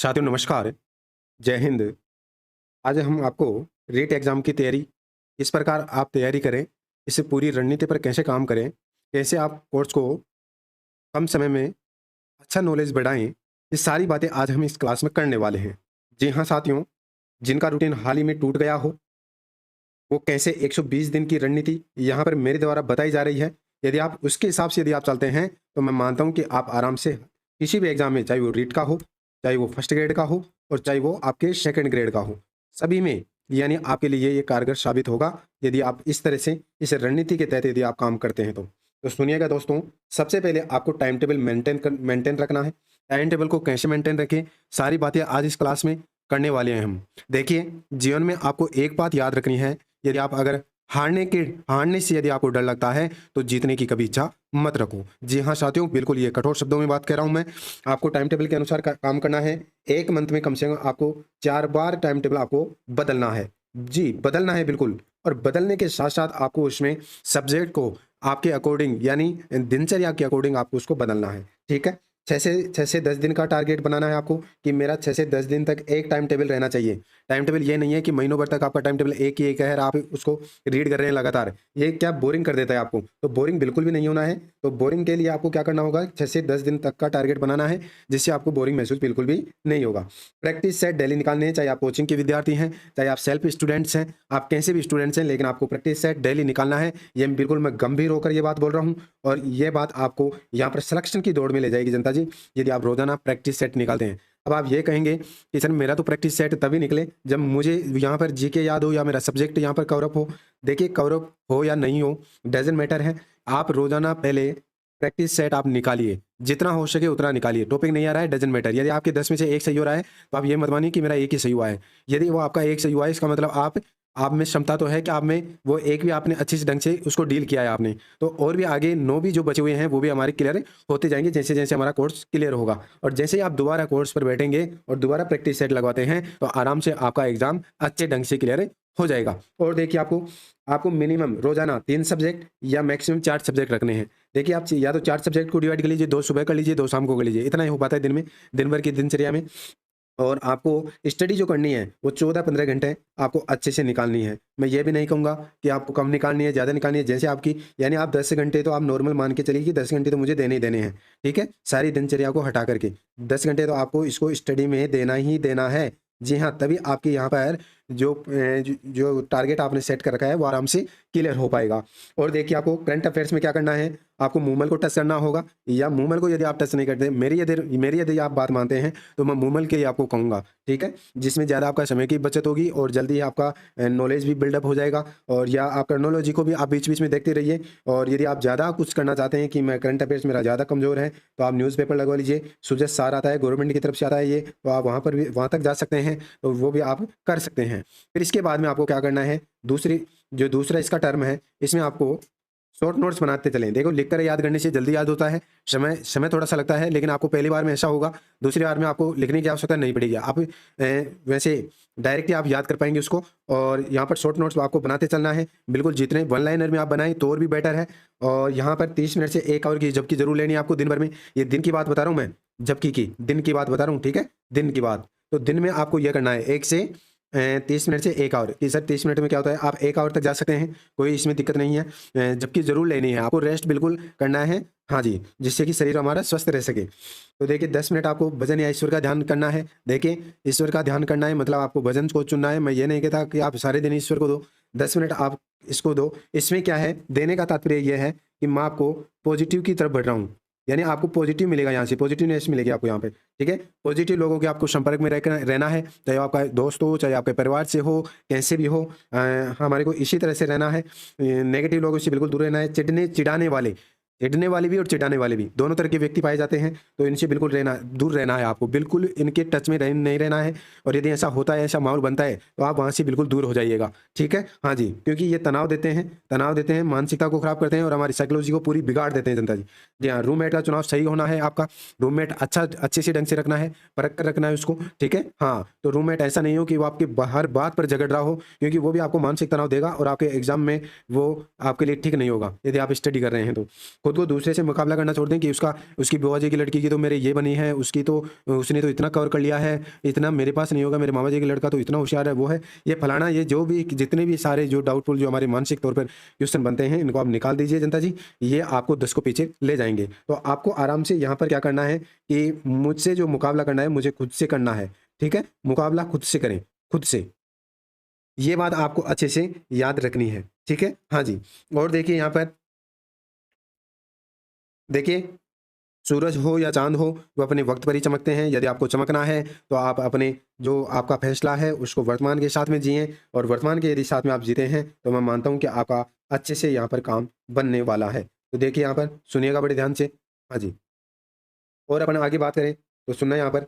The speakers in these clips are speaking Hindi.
साथियों नमस्कार, जय हिंद। आज हम आपको रीट एग्ज़ाम की तैयारी किस प्रकार आप तैयारी करें, इससे पूरी रणनीति पर कैसे काम करें, कैसे आप कोर्स को कम समय में अच्छा नॉलेज बढ़ाएँ, ये सारी बातें आज हम इस क्लास में करने वाले हैं। जी हाँ साथियों, जिनका रूटीन हाल ही में टूट गया हो, वो कैसे 120 दिन की रणनीति यहाँ पर मेरे द्वारा बताई जा रही है। यदि आप उसके हिसाब से यदि आप चलते हैं, तो मैं मानता हूँ कि आप आराम से किसी भी एग्ज़ाम में, चाहे वो रीट का हो, चाहे वो फर्स्ट ग्रेड का हो और चाहे वो आपके सेकंड ग्रेड का हो, सभी में यानी आपके लिए ये कारगर साबित होगा, यदि आप इस तरह से इस रणनीति के तहत यदि आप काम करते हैं तो। तो सुनिएगा दोस्तों, सबसे पहले आपको टाइम टेबल मेंटेन रखना है। टाइम टेबल को कैसे मेंटेन रखें, सारी बातें आज इस क्लास में करने वाले हैं हम। देखिए, जीवन में आपको एक बात याद रखनी है, यदि आप अगर हारने से यदि आपको डर लगता है, तो जीतने की कभी इच्छा मत रखो। जी हाँ साथियों, बिल्कुल ये कठोर शब्दों में बात कह रहा हूँ मैं। आपको टाइम टेबल के अनुसार काम करना है। 1 मंथ में कम से कम आपको 4 बार टाइम टेबल आपको बदलना है। जी, बदलना है बिल्कुल। और बदलने के साथ-साथ आपको उसमें सब्जेक्ट को आपके अकॉर्डिंग यानी दिनचर्या के अकॉर्डिंग आपको उसको बदलना है। ठीक है? 6 से 10 दिन का टारगेट बनाना है आपको कि मेरा 6 से 10 दिन तक एक टाइम टेबल रहना चाहिए। टाइम टेबल ये नहीं है कि महीनों भर तक आपका टाइम टेबल एक ही एक है और आप उसको रीड कर रहे हैं लगातार। ये क्या बोरिंग कर देता है आपको। तो बोरिंग बिल्कुल भी नहीं होना है। तो बोरिंग के लिए आपको क्या करना होगा, 6 से 10 दिन तक का टारगेट बनाना है, जिससे आपको बोरिंग महसूस बिल्कुल भी नहीं होगा। प्रैक्टिस सेट डेली निकालने हैं, चाहे आप कोचिंग के विद्यार्थी हैं, चाहे आप सेल्फ स्टूडेंट्स हैं, आप कैसे भी स्टूडेंट्स हैं, लेकिन आपको प्रैक्टिस सेट डेली निकालना है। ये बिल्कुल मैं गंभीर होकर ये बात बोल रहा हूँ और ये बात आपको यहाँ पर सिलेक्शन की दौड़ में ले जाएगी जनता जी, यदि आप रोज़ाना प्रैक्टिस सेट निकालते हैं। अब आप ये कहेंगे कि सर मेरा तो प्रैक्टिस सेट तभी निकले जब मुझे यहाँ पर जीके याद हो या मेरा सब्जेक्ट यहाँ पर कवर अप हो। देखिए, कवर अप हो या नहीं हो, डज़न्ट मैटर है। आप रोज़ाना पहले प्रैक्टिस सेट आप निकालिए, जितना हो सके उतना निकालिए। टॉपिक नहीं आ रहा है, डज़न्ट मैटर। यदि आपके 10 में से 1 सही हो रहा है, तो आप ये मत मानिए कि मेरा 1 ही सही हुआ है। यदि वो आपका 1 सही हुआ है, इसका मतलब आप में क्षमता तो है कि आप में वो 1 भी आपने अच्छे से ढंग से उसको डील किया है आपने। तो और भी आगे 9 भी जो बचे हुए हैं, वो भी हमारे क्लियर होते जाएँगे जैसे-जैसे हमारा कोर्स क्लियर होगा। और जैसे ही आप दोबारा कोर्स पर बैठेंगे और दोबारा प्रैक्टिस सेट लगवाते हैं, तो आराम से आपका एग्ज़ाम अच्छे ढंग से क्लियर हो जाएगा। और देखिए, आपको आपको मिनिमम रोज़ाना 3 सब्जेक्ट या मैक्सिमम 4 सब्जेक्ट रखने हैं। देखिए, आप या तो 4 सब्जेक्ट को डिवाइड कर लीजिए, 2 सुबह कर लीजिए, 2 शाम को कर लीजिए। इतना ही हो पाता है दिन में, दिन भर की दिनचर्या में। और आपको स्टडी जो करनी है, वो 14-15 घंटे आपको अच्छे से निकालनी है। मैं ये भी नहीं कहूँगा कि आपको कम निकालनी है, ज़्यादा निकालनी है। जैसे आपकी यानी आप 10 घंटे तो आप नॉर्मल मान के चलिए कि 10 घंटे तो मुझे देने ही देने हैं, ठीक है? सारी दिनचर्या को हटा कर के 10 घंटे तो आपको इसको स्टडी में देना ही देना है। जी हाँ, तभी आपके यहाँ पर जो टारगेट आपने सेट कर रखा है, वो आराम से क्लियर हो पाएगा। और देखिए, आपको करंट अफेयर्स में क्या करना है, आपको मूवमेंट को टच करना होगा या मूवमेंट को यदि आप टच नहीं करते, मेरी यदि आप बात मानते हैं, तो मैं मूवमेंट के लिए आपको कहूँगा, ठीक है? जिसमें ज़्यादा आपका समय की बचत होगी और जल्दी ही आपका नॉलेज भी बिल्डअप हो जाएगा। और या आप टेक्नोलॉजी को भी आप बीच-बीच में देखते रहिए। और यदि आप ज़्यादा कुछ करना चाहते हैं कि मैं करंट अफेयर्स मेरा ज़्यादा कमज़ोर है, तो आप न्यूज़पेपर लगवा लीजिए। सुजय सार आता है, गवर्नमेंट की तरफ से आता है ये, तो आप वहाँ तक जा सकते हैं, तो वो भी आप कर सकते हैं। फिर इसके बाद में आपको क्या करना है, दूसरा इसका टर्म है, इसमें आपको शॉर्ट नोट्स बनाते चलें। देखो, लिख कर याद करने से जल्दी याद होता है, समय थोड़ा-सा लगता है, लेकिन आपको पहली बार में ऐसा होगा, दूसरी बार में आपको लिखने की आवश्यकता नहीं पड़ेगी। आप वैसे डायरेक्ट ही आप याद कर पाएँगे उसको। और यहाँ पर शॉर्ट नोट्स आपको बनाते चलना है। बिल्कुल जितने वन लाइनर में आप बनाएँ तो और भी बेटर है। और यहाँ पर 30 मिनट से 1 आवर की झपकी ज़रूर लेनी है आपको दिन भर में। ये दिन की बात बता रहा हूँ मैं, झपकी की, दिन की बात बता रहा हूँ, ठीक है? दिन की बात। तो दिन में आपको ये करना है 1 से 30 मिनट से 1 आवर कि सर 30 मिनट में क्या होता है, आप 1 आवर तक जा सकते हैं, कोई इसमें दिक्कत नहीं है। जबकि ज़रूर लेनी है, आपको रेस्ट बिल्कुल करना है, हाँ जी, जिससे कि शरीर हमारा स्वस्थ रह सके। तो देखिए, 10 मिनट आपको भजन या ईश्वर का ध्यान करना है। देखिए, ईश्वर का ध्यान करना है मतलब आपको भजन को चुनना है। मैं ये नहीं कहता कि आप सारे दिन ईश्वर को दो, 10 मिनट आप इसको दो। इसमें क्या है, देने का तात्पर्य ये है कि मैं आपको पॉजिटिव की तरफ बढ़ रहा हूँ। यानी आपको पॉजिटिव मिलेगा, यहाँ से पॉजिटिवनेस मिलेगी आपको यहाँ पे, ठीक है? पॉजिटिव लोगों के आपको संपर्क में रहना है, चाहे वो आपका दोस्त हो, चाहे आपके परिवार से हो, कैसे भी हो। हमारे को इसी तरह से रहना है। नेगेटिव लोगों से बिल्कुल दूर रहना है। चिढ़ने वाले भी और चिढ़ाने वाले भी, दोनों तरह के व्यक्ति पाए जाते हैं, तो इनसे बिल्कुल दूर रहना है आपको, बिल्कुल इनके टच में नहीं रहना है। और यदि ऐसा होता है, ऐसा माहौल बनता है, तो आप वहाँ से बिल्कुल दूर हो जाइएगा, ठीक है? हाँ जी, क्योंकि ये तनाव देते हैं, मानसिकता को खराब करते हैं और हमारी साइकोलॉजी को पूरी बिगाड़ देते हैं जनता जी। जी हाँ, रूममेट का चुनाव सही होना है आपका। रूममेट अच्छे से ढंग से रखना है, परख कर रखना है उसको, ठीक है? हाँ, तो रूममेट ऐसा नहीं हो कि वो आपकी हर बात पर झगड़ रहा हो, क्योंकि वो भी आपको मानसिक तनाव देगा और आपके एग्ज़ाम में वो आपके लिए ठीक नहीं होगा, यदि आप स्टडी कर रहे हैं तो। खुद खुद को दूसरे से मुकाबला करना छोड़ दें कि उसकी बुआ जी की लड़की की तो मेरे ये बनी है, उसकी तो उसने तो इतना कवर कर लिया है, इतना मेरे पास नहीं होगा, मेरे मामा जी का लड़का तो इतना होशियार है, वो है, ये फलाना, ये जो भी जितने भी सारे जो डाउटफुल जो हमारे मानसिक तौर पर क्वेश्चन बनते हैं, इनको आप निकाल दीजिए जनता जी। ये आपको 10 को पीछे ले जाएंगे। तो आपको आराम से यहाँ पर क्या करना है कि मुझसे जो मुकाबला करना है मुझे खुद से करना है, ठीक है, मुकाबला खुद से करें, खुद से। ये बात आपको अच्छे से याद रखनी है, ठीक है। हाँ जी, और देखिए यहाँ पर देखिए, सूरज हो या चांद हो, वो अपने वक्त पर ही चमकते हैं। यदि आपको चमकना है तो आप अपने जो आपका फैसला है उसको वर्तमान के साथ में जिएं, और वर्तमान के यदि साथ में आप जीते हैं तो मैं मानता हूं कि आपका अच्छे से यहाँ पर काम बनने वाला है। तो देखिए यहाँ पर सुनिएगा बड़े ध्यान से। हाँ जी, और अपन आगे बात करें तो सुनना यहाँ पर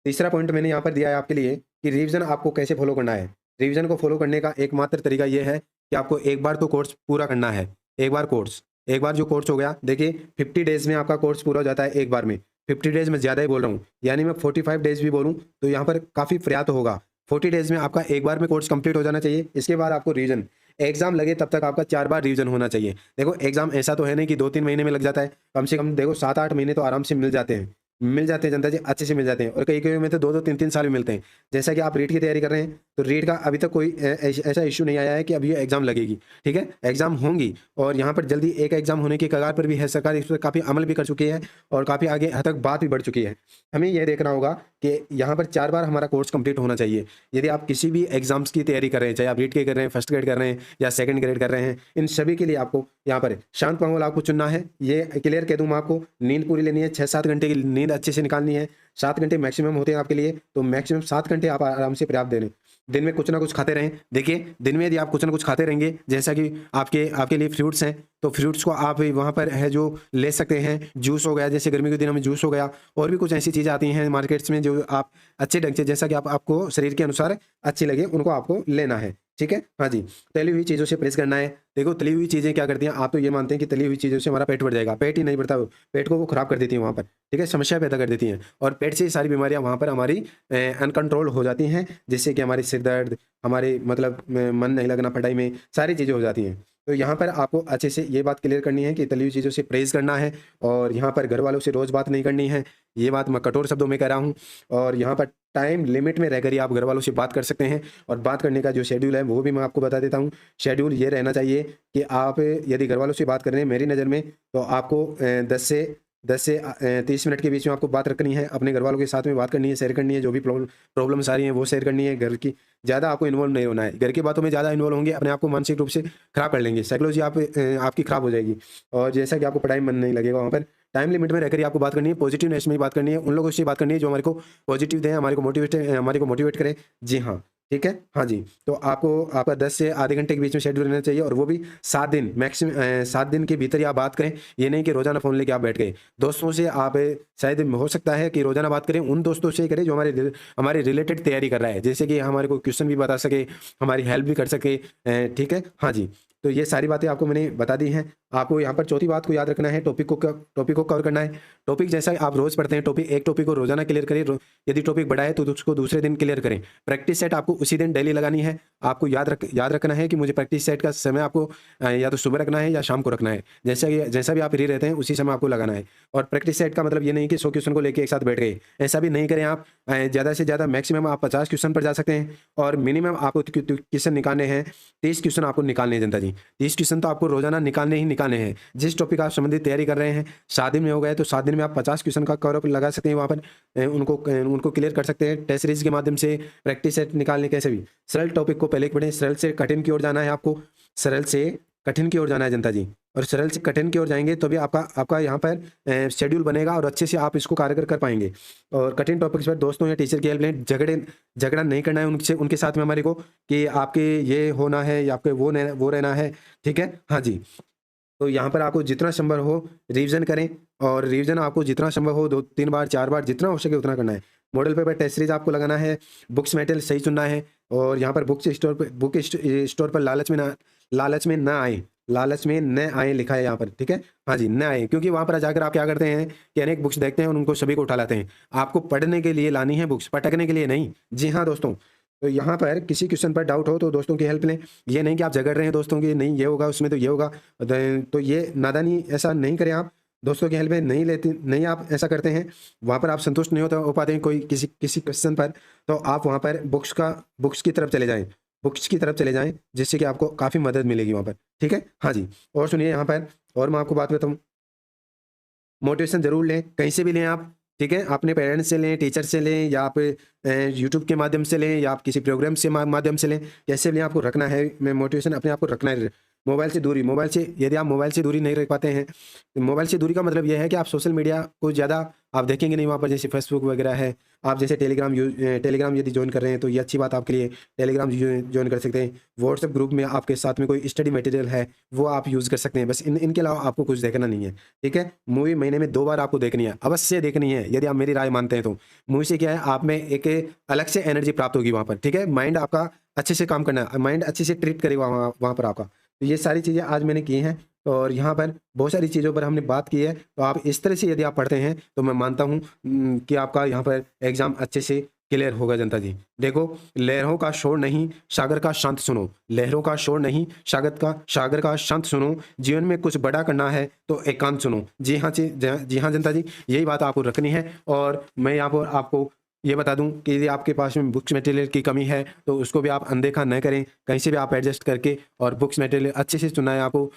तीसरा पॉइंट मैंने यहाँ पर दिया है आपके लिए कि रिवीजन आपको कैसे फॉलो करना है। रिवीजन को फॉलो करने का एकमात्र तरीका ये है कि आपको एक बार तो कोर्स पूरा करना है। एक बार जो कोर्स हो गया, देखिए 50 डेज में आपका कोर्स पूरा हो जाता है एक बार में। 50 डेज में ज़्यादा ही बोल रहा हूँ, यानी मैं 45 डेज भी बोलूँ तो यहाँ पर काफ़ी प्रयास होगा। 40 डेज में आपका एक बार में कोर्स कंप्लीट हो जाना चाहिए। इसके बाद आपको रिवीजन, एग्जाम लगे तब तक आपका 4 बार रिवीजन होना चाहिए। देखो एग्जाम ऐसा तो है नहीं कि 2-3 महीने में लग जाता है, कम से कम देखो 7-8 महीने तो आराम से मिल जाते हैं जनता जी, अच्छे से मिल जाते हैं। और कई कई में तो 2-2 3-3 साल भी मिलते हैं। जैसा कि आप रीट की तैयारी कर रहे हैं तो रीट का अभी तक कोई ऐसा इश्यू नहीं आया है कि अभी ये एग्जाम लगेगी, ठीक है, एग्जाम होंगी। और यहाँ पर जल्दी एक एग्जाम होने की कगार पर भी है, सरकार इस पर काफ़ी अमल भी कर चुकी है और काफ़ी आगे हद तक बात भी बढ़ चुकी है। हमें यह देखना होगा कि यहाँ पर 4 बार हमारा कोर्स कंप्लीट होना चाहिए। यदि आप किसी भी एग्जाम्स की तैयारी कर रहे हैं, चाहे आप रीट के कर रहे हैं, फर्स्ट ग्रेड कर रहे हैं या सेकंड ग्रेड कर रहे हैं, इन सभी के लिए आपको यहाँ पर शांत माहौल आपको चुनना है। ये क्लियर कह दूँ मैं आपको, नींद पूरी लेनी है, 6-7 घंटे की नींद अच्छे से निकालनी है। 7 घंटे मैक्सिमम होते हैं आपके लिए, तो मैक्सिमम 7 घंटे आप आराम से पर्याप्त दे लें। दिन में कुछ ना कुछ खाते रहें। देखिए दिन में यदि आप कुछ ना कुछ खाते रहेंगे, जैसा कि आपके आपके लिए फ्रूट्स हैं, तो फ्रूट्स को आप वहाँ पर है जो ले सकते हैं। जूस हो गया, जैसे गर्मी के दिनों में जूस हो गया, और भी कुछ ऐसी चीज़ें आती हैं मार्केट्स में जो आप अच्छे ढंग से, जैसा कि आपको शरीर के अनुसार अच्छी लगे, उनको आपको लेना है, ठीक है। हाँ जी, तली हुई चीज़ों से परहेज करना है। देखो तली हुई चीज़ें क्या करती हैं, आप तो ये मानते हैं कि तली हुई चीज़ों से हमारा पेट बढ़ जाएगा, पेट ही नहीं बढ़ता, पेट को वो खराब कर देती है वहाँ पर, ठीक है, समस्या पैदा कर देती हैं। और पेट से सारी बीमारियाँ वहाँ पर हमारी अनकंट्रोल हो जाती हैं, जिससे कि हमारी सिर दर्द, हमारे मतलब मन नहीं लगना पढ़ाई में, सारी चीज़ें हो जाती हैं। तो यहाँ पर आपको अच्छे से ये बात क्लियर करनी है कि तली हुई चीज़ों से परहेज करना है, और यहाँ पर घर वालों से रोज़ बात नहीं करनी है। ये बात मैं कठोर शब्दों में कह रहा हूँ। और यहाँ पर टाइम लिमिट में रहकर ही आप घर वालों से बात कर सकते हैं। और बात करने का जो शेड्यूल है वो भी मैं आपको बता देता हूँ। शेड्यूल ये रहना चाहिए कि आप यदि घर वालों से बात कर रहे हैं मेरी नज़र में, तो आपको 10 से 30 मिनट के बीच में आपको बात रखनी है। अपने घर वालों के साथ में बात करनी है, शेयर करनी है, जो भी प्रॉब्लम्स आ रही हैं वो शेयर करनी है। घर की ज़्यादा आपको इन्वॉल्व नहीं होना है। घर की बातों में ज़्यादा इन्वॉल्व होंगे, अपने आप को मानसिक रूप से खराब कर लेंगे, साइकोलॉजी आपकी खराब हो जाएगी। और जैसा कि आपको पढ़ाई में मन नहीं लगेगा, वहाँ पर टाइम लिमिट में रहकर ही आपको बात करनी है। पॉजिटिवनेस में ही बात करनी है, उन लोगों से बात करनी है जो हमारे को पॉजिटिव दें, हमारे को मोटिवेट करें। जी हाँ, ठीक है। हाँ जी, तो आपका 10 से आधे घंटे के बीच में शेड्यूल रहना चाहिए, और वो भी 7 दिन, मैक्सिमम 7 दिन के भीतर ही आप बात करें। ये नहीं कि रोजाना फ़ोन लेके आप बैठ गए। दोस्तों से आप शायद हो सकता है कि रोजाना बात करें, उन दोस्तों से ही करें जो हमारे रिलेटेड तैयारी कर रहा है, जैसे कि हमारे को क्वेश्चन भी बता सके, हमारी हेल्प भी कर सके, ठीक है। हाँ जी, तो ये सारी बातें आपको मैंने बता दी हैं। आपको यहाँ पर चौथी बात को याद रखना है, टॉपिक को कवर करना है। टॉपिक जैसा आप रोज़ पढ़ते हैं, एक टॉपिक को रोजाना क्लियर करें। यदि टॉपिक बड़ा है तो उसको दूसरे दिन क्लियर करें। प्रैक्टिस सेट आपको उसी दिन डेली लगानी है। आपको याद रखना है कि मुझे प्रैक्टिस सेट का समय आपको या तो सुबह रखना है या शाम को रखना है। जैसा भी आप फ्री रहते हैं उसी समय आपको लगाना है। और प्रैक्टिस सेट का मतलब ये नहीं कि 100 क्वेश्चन को लेकर एक साथ बैठ गए, ऐसा भी नहीं करें आप। ज़्यादा से ज़्यादा मैक्सिमम आप 50 क्वेश्चन पर जा सकते हैं, और मिनिमम आपको क्वेश्चन निकालने हैं 30 क्वेश्चन आपको निकालने हैं जनता जी। 30 क्वेश्चन तो आपको रोजाना निकालने ही निकालने हैं। जिस टॉपिक आप संबंधित तैयारी कर रहे हैं, 7 दिन में हो गए तो 7 दिन में आप 50 क्वेश्चन का कवर अप लगा सकते हैं। वहाँ पर उनको क्लियर कर सकते हैं टेस्ट सीरीज के माध्यम से, प्रैक्टिस सेट निकालने, कैसे भी। सरल टॉपिक को पहले पढ़ें, सरल से कठिन की ओर जाना है आपको, सरल से कठिन की ओर जाना है जनता जी। और सरल से कठिन की ओर जाएंगे तो भी आपका यहाँ पर शेड्यूल बनेगा और अच्छे से आप इसको कारगर कर पाएंगे। और कठिन टॉपिक्स पर दोस्तों या टीचर की हेल्प लें। झगड़ा नहीं करना है उनके साथ में हमारे को कि आपके ये होना है या आपके वो रहना है, ठीक है। हाँ जी, तो यहाँ पर आपको जितना संभव हो रिवीजन करें, और रिवीजन आपको जितना संभव हो 2-3 बार 4 बार जितना हो सके उतना करना है। मॉडल पेपर टेस्ट सीरीज आपको लगाना है, बुक्स मटेरियल सही चुनना है। और यहाँ पर बुक स्टोर पर लालच में न आए लिखा है यहाँ पर, ठीक है। हाँ जी, न आए, क्योंकि वहाँ पर जाकर आप क्या करते हैं कि अनेक बुक्स देखते हैं और उनको सभी को उठा लाते हैं। आपको पढ़ने के लिए लानी है बुक्स, पटकने के लिए नहीं। जी हाँ दोस्तों, तो यहाँ पर किसी क्वेश्चन पर डाउट हो तो दोस्तों की हेल्प लें। ये नहीं कि आप झगड़ रहे हैं दोस्तों की, नहीं ये होगा उसमें तो ये होगा, तो ये नादानी ऐसा नहीं करें आप। दोस्तों की हेल्प नहीं लेते, नहीं आप ऐसा करते हैं, वहाँ पर आप संतुष्ट नहीं हो पाते हैं कोई किसी किसी क्वेश्चन पर, तो आप वहाँ पर बुक्स की तरफ चले जाएँ, बुक्स की तरफ चले जाएँ, जिससे कि आपको काफ़ी मदद मिलेगी वहाँ पर। ठीक है? हाँ जी। और सुनिए यहाँ पर, और मैं आपको बात बताऊँ, मोटिवेशन ज़रूर लें, कहीं से भी लें आप, ठीक है? अपने पेरेंट्स से लें, टीचर से लें, या आप यूट्यूब के माध्यम से लें, या आप किसी प्रोग्राम से माध्यम से लें, कैसे भी लें, आपको रखना है मैं मोटिवेशन अपने आप को रखना है। मोबाइल से यदि आप मोबाइल से दूरी नहीं रख पाते हैं, तो मोबाइल से दूरी का मतलब ये है कि आप सोशल मीडिया को ज़्यादा आप देखेंगे नहीं वहाँ पर, जैसे फेसबुक वगैरह है। आप जैसे टेलीग्राम यदि जॉइन कर रहे हैं तो ये अच्छी बात आपके लिए, टेलीग्राम जॉइन कर सकते हैं। व्हाट्सएप ग्रुप में आपके साथ में कोई स्टडी मटेरियल है, वो आप यूज़ कर सकते हैं। बस इनके अलावा आपको कुछ देखना नहीं है, ठीक है? मूवी महीने में 2 बार आपको देखनी है, अवश्य देखनी है, यदि आप मेरी राय मानते हैं तो। मूवी से क्या है, आप में एक अलग से एनर्जी प्राप्त होगी वहाँ पर, ठीक है? माइंड आपका अच्छे से काम करना है, माइंड अच्छे से ट्रीट करेगा वहाँ वहाँ पर आपका। तो ये सारी चीज़ें आज मैंने की हैं, और यहाँ पर बहुत सारी चीज़ों पर हमने बात की है। तो आप इस तरह से यदि आप पढ़ते हैं तो मैं मानता हूँ कि आपका यहाँ पर एग्ज़ाम अच्छे से क्लियर होगा जनता जी। देखो, लहरों का शोर नहीं, सागर का शांत सुनो। लहरों का शोर नहीं, सागर का शांत सुनो। जीवन में कुछ बड़ा करना है तो एकांत सुनो। जी हाँ जनता जी, यही बात आपको रखनी है। और मैं यहाँ पर आपको ये बता दूं कि यदि आपके पास में बुक्स मटेरियल की कमी है तो उसको भी आप अनदेखा न करें, कहीं से भी आप एडजस्ट करके और बुक्स मटेरियल अच्छे से चुनाएँ आपको।